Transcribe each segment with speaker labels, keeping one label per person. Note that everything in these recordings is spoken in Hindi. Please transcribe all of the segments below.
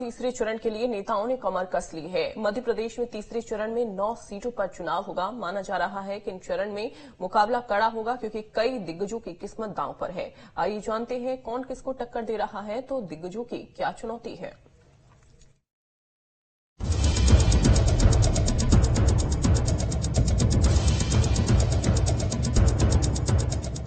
Speaker 1: तीसरे चरण के लिए नेताओं ने कमर कस ली है। मध्य प्रदेश में तीसरे चरण में 9 सीटों पर चुनाव होगा। माना जा रहा है कि इन चरण में मुकाबला कड़ा होगा क्योंकि कई दिग्गजों की किस्मत दांव पर है। आइए जानते हैं कौन किसको टक्कर दे रहा है, तो दिग्गजों की क्या चुनौती है।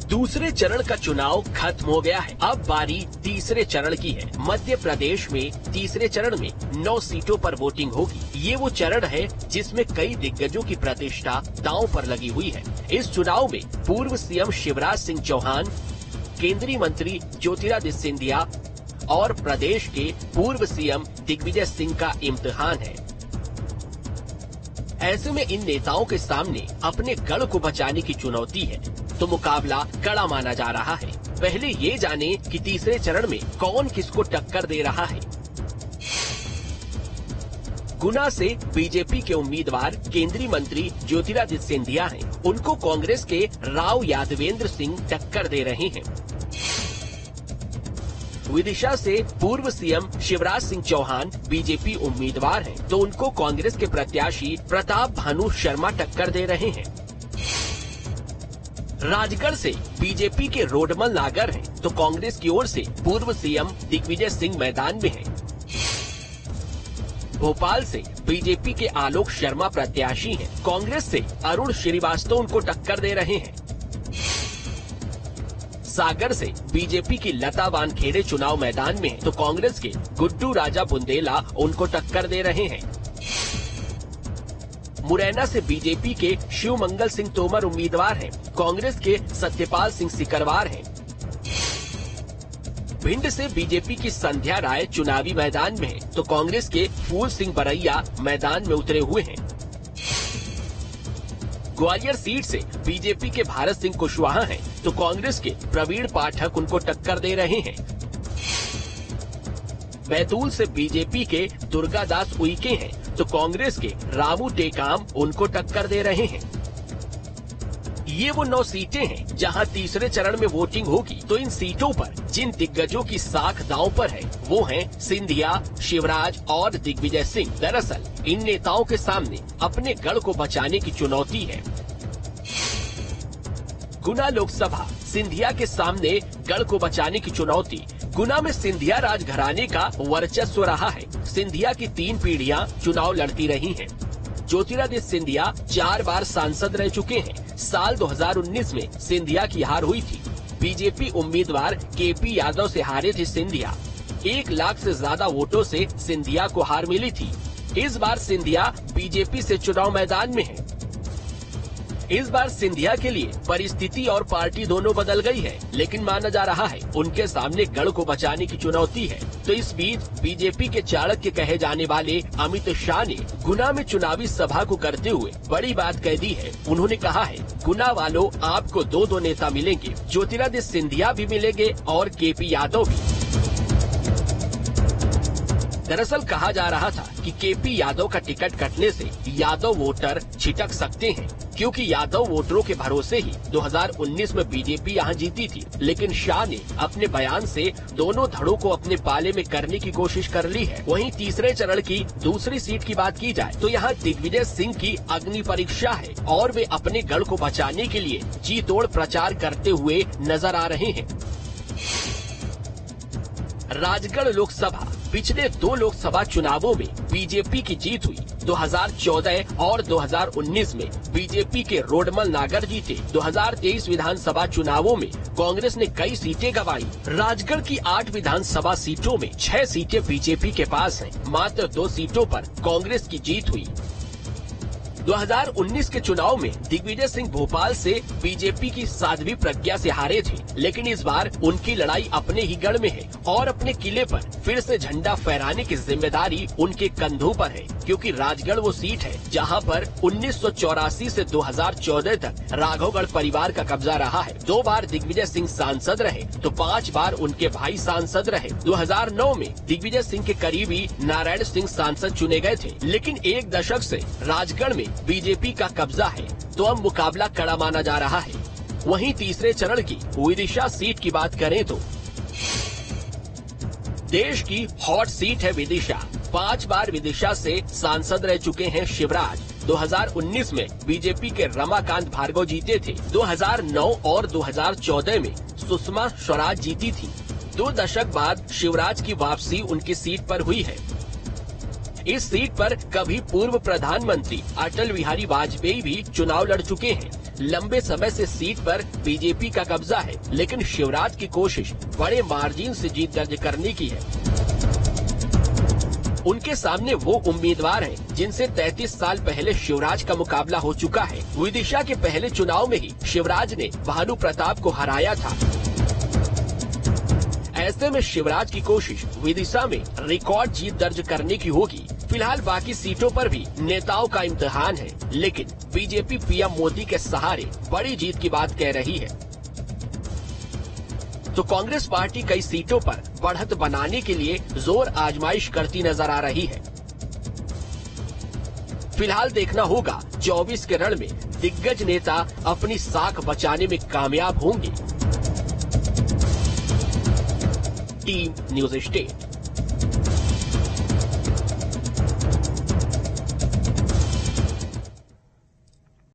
Speaker 2: दूसरे चरण का चुनाव खत्म हो गया है। अब बारी तीसरे चरण की है। मध्य प्रदेश में तीसरे चरण में 9 सीटों पर वोटिंग होगी। ये वो चरण है जिसमें कई दिग्गजों की प्रतिष्ठा दांव पर लगी हुई है। इस चुनाव में पूर्व सीएम शिवराज सिंह चौहान, केंद्रीय मंत्री ज्योतिरादित्य सिंधिया और प्रदेश के पूर्व सीएम दिग्विजय सिंह का इम्तिहान है। ऐसे में इन नेताओं के सामने अपने गढ़ को बचाने की चुनौती है, तो मुकाबला कड़ा माना जा रहा है। पहले ये जाने कि तीसरे चरण में कौन किसको टक्कर दे रहा है। गुना से बीजेपी के उम्मीदवार केंद्रीय मंत्री ज्योतिरादित्य सिंधिया हैं। उनको कांग्रेस के राव यादवेंद्र सिंह टक्कर दे रहे हैं। विदिशा से पूर्व सीएम शिवराज सिंह चौहान बीजेपी उम्मीदवार हैं, तो उनको कांग्रेस के प्रत्याशी प्रताप भानु शर्मा टक्कर दे रहे हैं। राजगढ़ से बीजेपी के रोडमल नागर हैं, तो कांग्रेस की ओर से पूर्व सीएम दिग्विजय सिंह मैदान में हैं। भोपाल से बीजेपी के आलोक शर्मा प्रत्याशी हैं, कांग्रेस से अरुण श्रीवास्तव उनको टक्कर दे रहे हैं। सागर से बीजेपी की लता वानखेड़े चुनाव मैदान में हैं, तो कांग्रेस के गुड्डू राजा बुंदेला उनको टक्कर दे रहे हैं। मुरैना से बीजेपी के शिव मंगल सिंह तोमर उम्मीदवार हैं, कांग्रेस के सत्यपाल सिंह सिकरवार हैं। भिंड से बीजेपी की संध्या राय चुनावी मैदान में हैं, तो कांग्रेस के फूल सिंह बरैया मैदान में उतरे हुए हैं। ग्वालियर सीट से बीजेपी के भारत सिंह कुशवाहा हैं, तो कांग्रेस के प्रवीण पाठक उनको टक्कर दे रहे हैं। बैतूल से बीजेपी के दुर्गादास उइके हैं, तो कांग्रेस के रामू टेकाम उनको टक्कर दे रहे हैं। ये वो 9 सीटें हैं जहां तीसरे चरण में वोटिंग होगी। तो इन सीटों पर जिन दिग्गजों की साख दांव पर है वो हैं सिंधिया, शिवराज और दिग्विजय सिंह। दरअसल इन नेताओं के सामने अपने गढ़ को बचाने की चुनौती है। गुना लोकसभा सिंधिया के सामने गढ़ को बचाने की चुनौती। गुना में सिंधिया राजघराने का वर्चस्व रहा है। सिंधिया की 3 पीढ़ियां चुनाव लड़ती रही हैं। ज्योतिरादित्य सिंधिया 4 बार सांसद रह चुके हैं। साल 2019 में सिंधिया की हार हुई थी। बीजेपी उम्मीदवार केपी यादव से हारे थे सिंधिया। 1 लाख से ज्यादा वोटों से सिंधिया को हार मिली थी। इस बार सिंधिया बीजेपी से चुनाव मैदान में है। इस बार सिंधिया के लिए परिस्थिति और पार्टी दोनों बदल गई है, लेकिन माना जा रहा है उनके सामने गढ़ को बचाने की चुनौती है। तो इस बीच बीजेपी के चाणक्य कहे जाने वाले अमित शाह ने गुना में चुनावी सभा को करते हुए बड़ी बात कह दी है। उन्होंने कहा है, गुना वालों आपको 2 नेता मिलेंगे, ज्योतिरादित्य सिंधिया भी मिलेंगे और केपी यादव भी। दरअसल कहा जा रहा था कि केपी यादव का टिकट कटने से यादव वोटर छिटक सकते हैं, क्योंकि यादव वोटरों के भरोसे ही 2019 में बीजेपी यहां जीती थी। लेकिन शाह ने अपने बयान से दोनों धड़ों को अपने पाले में करने की कोशिश कर ली है। वहीं तीसरे चरण की दूसरी सीट की बात की जाए तो यहां दिग्विजय सिंह की अग्नि परीक्षा है और वे अपने गढ़ को बचाने के लिए जी तोड़ प्रचार करते हुए नजर आ रहे हैं। राजगढ़ लोकसभा पिछले 2 लोकसभा चुनावों में बीजेपी की जीत हुई। 2014 और 2019 में बीजेपी के रोडमल नागर जीते। 2023 विधानसभा चुनावों में कांग्रेस ने कई सीटें गंवाई। राजगढ़ की 8 विधानसभा सीटों में 6 सीटें बीजेपी के पास हैं। मात्र 2 सीटों पर कांग्रेस की जीत हुई। 2019 के चुनाव में दिग्विजय सिंह भोपाल से बीजेपी की साध्वी प्रज्ञा से हारे थे, लेकिन इस बार उनकी लड़ाई अपने ही गढ़ में है और अपने किले पर फिर से झंडा फहराने की जिम्मेदारी उनके कंधों पर है, क्योंकि राजगढ़ वो सीट है जहां पर 1984 से 2014 तक राघवगढ़ परिवार का कब्जा रहा है। 2 बार दिग्विजय सिंह सांसद रहे तो 5 बार उनके भाई सांसद रहे। 2009 में दिग्विजय सिंह के करीबी नारायण सिंह सांसद चुने गए थे, लेकिन 1 दशक से राजगढ़ में बीजेपी का कब्जा है, तो अब मुकाबला कड़ा माना जा रहा है। वहीं तीसरे चरण की विदिशा सीट की बात करें तो देश की हॉट सीट है विदिशा। 5 बार विदिशा से सांसद रह चुके हैं शिवराज। 2019 में बीजेपी के रमाकांत भार्गव जीते थे। 2009 और 2014 में सुषमा स्वराज जीती थी। 2 दशक बाद शिवराज की वापसी उनकी सीट पर हुई है। इस सीट पर कभी पूर्व प्रधानमंत्री अटल बिहारी वाजपेयी भी चुनाव लड़ चुके हैं। लंबे समय से सीट पर बीजेपी का कब्जा है, लेकिन शिवराज की कोशिश बड़े मार्जिन से जीत दर्ज करने की है। उनके सामने वो उम्मीदवार हैं जिनसे 33 साल पहले शिवराज का मुकाबला हो चुका है। विदिशा के पहले चुनाव में ही शिवराज ने भानु प्रताप को हराया था। ऐसे में शिवराज की कोशिश विदिशा में रिकॉर्ड जीत दर्ज करने की होगी। फिलहाल बाकी सीटों पर भी नेताओं का इम्तिहान है, लेकिन बीजेपी पीएम मोदी के सहारे बड़ी जीत की बात कह रही है। तो कांग्रेस पार्टी कई सीटों पर बढ़त बनाने के लिए जोर आजमाइश करती नजर आ रही है। फिलहाल देखना होगा 24 के रण में दिग्गज नेता अपनी साख बचाने में कामयाब होंगे। Team news state.